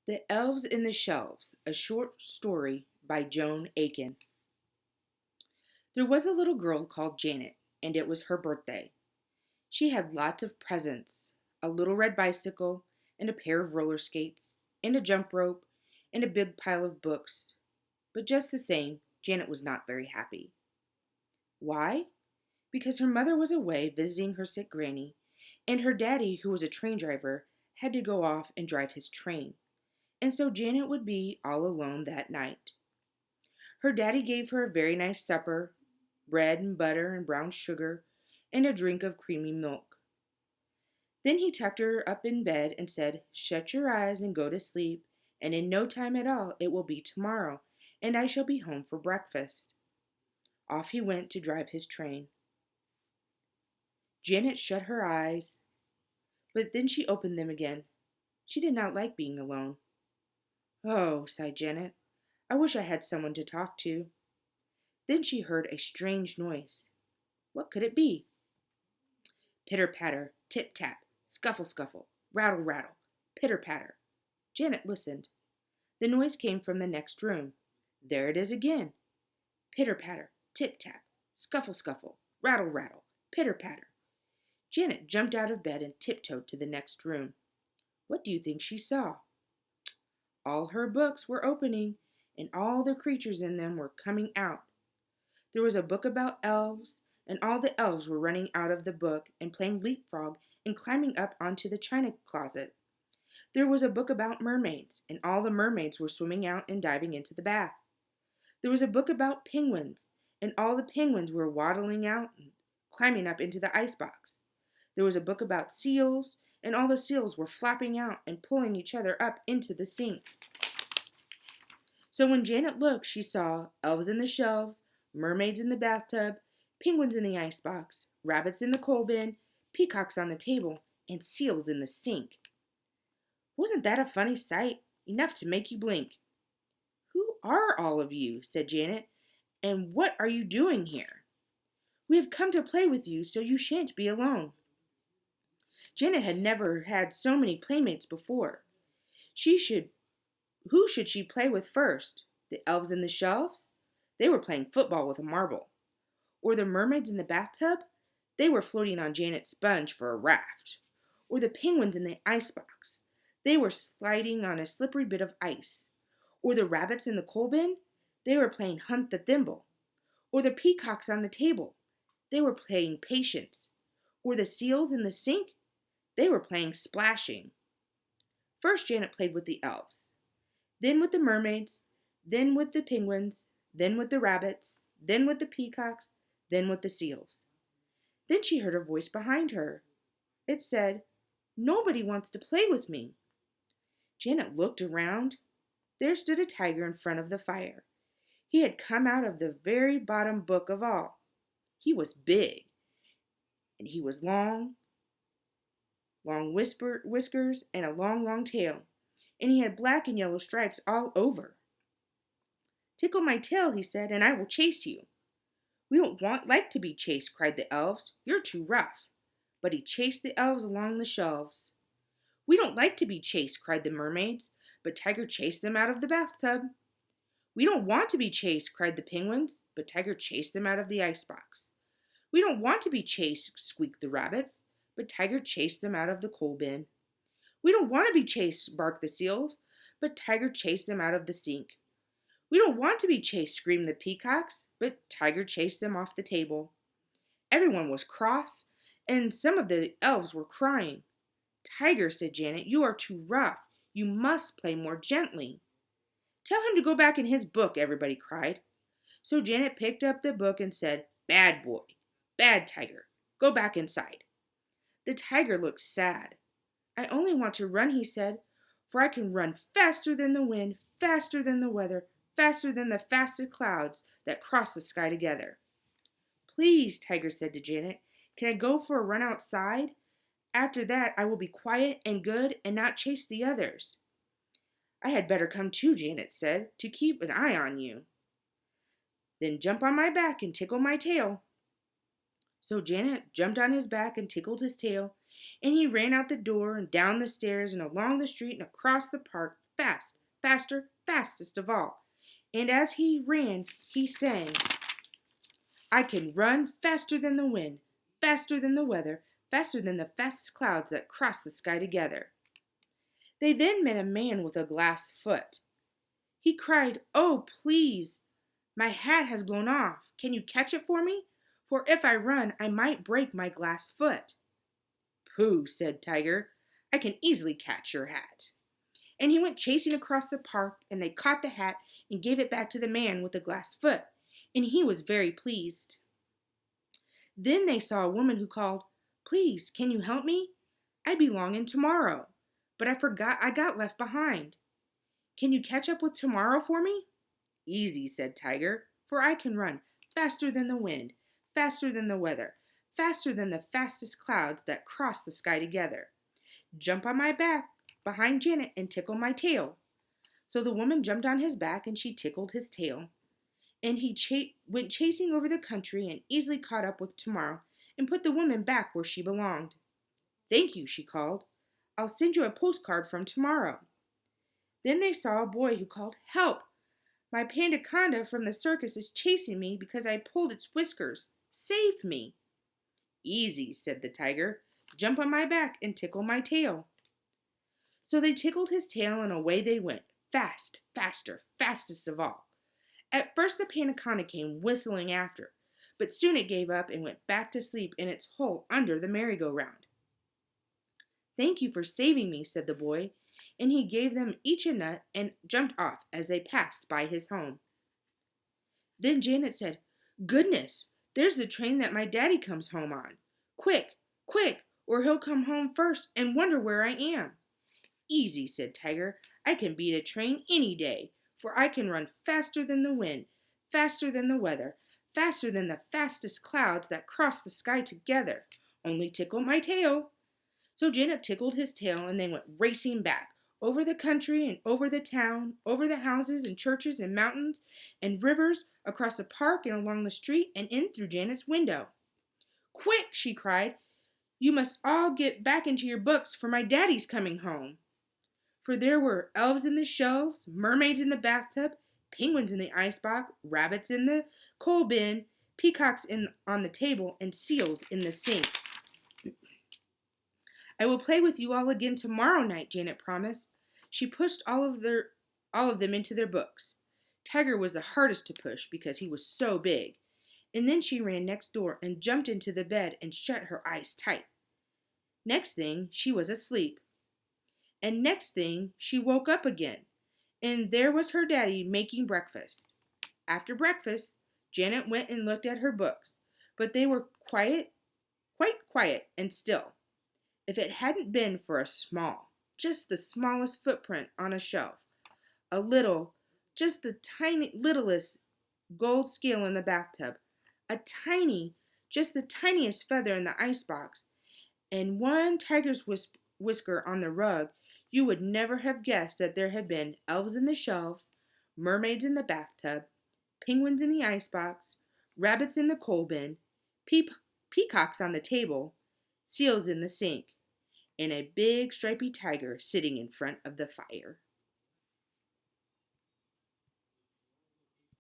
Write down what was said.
The Elves in the Shelves, a short story by Joan Aiken. There was a little girl called Janet, and it was her birthday. She had lots of presents, a little red bicycle, and a pair of roller skates, and a jump rope, and a big pile of books. But just the same, Janet was not very happy. Why? Because her mother was away visiting her sick granny, and her daddy, who was a train driver, had to go off and drive his train. And so Janet would be all alone that night. Her daddy gave her a very nice supper, bread and butter and brown sugar, and a drink of creamy milk. Then he tucked her up in bed and said, "Shut your eyes and go to sleep, and in no time at all it will be tomorrow, and I shall be home for breakfast." Off he went to drive his train. Janet shut her eyes, but then she opened them again. She did not like being alone. "Oh," sighed Janet, "I wish I had someone to talk to." Then she heard a strange noise. What could it be? Pitter patter, tip tap, scuffle scuffle, rattle rattle, pitter patter. Janet listened. The noise came from the next room. There it is again. Pitter patter, tip tap, scuffle scuffle, rattle rattle, pitter patter. Janet jumped out of bed and tiptoed to the next room. What do you think she saw? All her books were opening, and all the creatures in them were coming out. There was a book about elves, and all the elves were running out of the book and playing leapfrog and climbing up onto the china closet. There was a book about mermaids, and all the mermaids were swimming out and diving into the bath. There was a book about penguins, and all the penguins were waddling out and climbing up into the icebox. There was a book about seals, and all the seals were flapping out and pulling each other up into the sink. So when Janet looked, she saw elves in the shelves, mermaids in the bathtub, penguins in the icebox, rabbits in the coal bin, peacocks on the table, and seals in the sink. Wasn't that a funny sight? Enough to make you blink. "Who are all of you?" said Janet, "and what are you doing here?" "We have come to play with you, so you shan't be alone." Janet had never had so many playmates before. She should Who should she play with first? The elves in the shelves? They were playing football with a marble. Or the mermaids in the bathtub? They were floating on Janet's sponge for a raft. Or the penguins in the icebox? They were sliding on a slippery bit of ice. Or the rabbits in the coal bin? They were playing hunt the thimble. Or the peacocks on the table? They were playing patience. Or the seals in the sink? They were playing splashing. First Janet played with the elves, then with the mermaids, then with the penguins, then with the rabbits, then with the peacocks, then with the seals. Then she heard a voice behind her. It said, "Nobody wants to play with me." Janet looked around. There stood a tiger in front of the fire. He had come out of the very bottom book of all. He was big, and he was long whiskers, and a long, long tail, and he had black and yellow stripes all over. "Tickle my tail," he said, "and I will chase you." "We don't like to be chased," cried the elves. "You're too rough." But he chased the elves along the shelves. "We don't like to be chased," cried the mermaids, but Tiger chased them out of the bathtub. "We don't want to be chased," cried the penguins, but Tiger chased them out of the icebox. "We don't want to be chased," squeaked the rabbits, but Tiger chased them out of the coal bin. "We don't want to be chased," barked the seals, but Tiger chased them out of the sink. "We don't want to be chased," screamed the peacocks, but Tiger chased them off the table. Everyone was cross, and some of the elves were crying. "Tiger," said Janet, "you are too rough. You must play more gently." "Tell him to go back in his book," everybody cried. So Janet picked up the book and said, "Bad boy, bad Tiger, go back inside." The tiger looked sad. "I only want to run," he said, "for I can run faster than the wind, faster than the weather, faster than the fastest clouds that cross the sky together." "Please," Tiger said to Janet, "can I go for a run outside? After that I will be quiet and good and not chase the others." "I had better come too," Janet said, "to keep an eye on you." "Then jump on my back and tickle my tail." So Janet jumped on his back and tickled his tail, and he ran out the door and down the stairs and along the street and across the park fast, faster, fastest of all. And as he ran, he sang, I can run faster than the wind, faster than the weather, faster than the fastest clouds that cross the sky together. They then met a man with a glass foot. He cried, Oh, please, my hat has blown off. Can you catch it for me? For if I run, I might break my glass foot. Pooh, said Tiger, I can easily catch your hat. And he went chasing across the park, and they caught the hat and gave it back to the man with the glass foot, and he was very pleased. Then they saw a woman who called, Please, can you help me? I belong in tomorrow, but I got left behind. Can you catch up with tomorrow for me? Easy, said Tiger, for I can run faster than the wind, faster than the weather, faster than the fastest clouds that cross the sky together. Jump on my back behind Janet and tickle my tail. So the woman jumped on his back and she tickled his tail. And he went chasing over the country and easily caught up with tomorrow and put the woman back where she belonged. Thank you, she called. I'll send you a postcard from tomorrow. Then they saw a boy who called, Help! My panda from the circus is chasing me because I pulled its whiskers. Save me. Easy, said the tiger. Jump on my back and tickle my tail. So they tickled his tail and away they went, fast, faster, fastest of all. At first the panda came whistling after, but soon it gave up and went back to sleep in its hole under the merry-go-round. Thank you for saving me, said the boy, and he gave them each a nut and jumped off as they passed by his home. Then Janet said, Goodness, there's the train that my daddy comes home on. Quick, quick, or he'll come home first and wonder where I am. Easy, said Tiger. I can beat a train any day, for I can run faster than the wind, faster than the weather, faster than the fastest clouds that cross the sky together. Only tickle my tail. So Janet tickled his tail, and they went racing back, over the country and over the town, over the houses and churches and mountains and rivers, across the park and along the street and in through Janet's window. Quick, she cried. You must all get back into your books, for my daddy's coming home. For there were elves in the shelves, mermaids in the bathtub, penguins in the icebox, rabbits in the coal bin, peacocks on the table, and seals in the sink. I will play with you all again tomorrow night, Janet promised. She pushed all of them into their books. Tiger was the hardest to push because he was so big. And then she ran next door and jumped into the bed and shut her eyes tight. Next thing, she was asleep. And next thing, she woke up again. And there was her daddy making breakfast. After breakfast, Janet went and looked at her books, but they were quite quiet and still. If it hadn't been for just the smallest footprint on a shelf, just the littlest gold scale in the bathtub, just the tiniest feather in the icebox, and one tiger's whisker on the rug, you would never have guessed that there had been elves in the shelves, mermaids in the bathtub, penguins in the icebox, rabbits in the coal bin, peacocks on the table, seals in the sink, and a big stripy tiger sitting in front of the fire.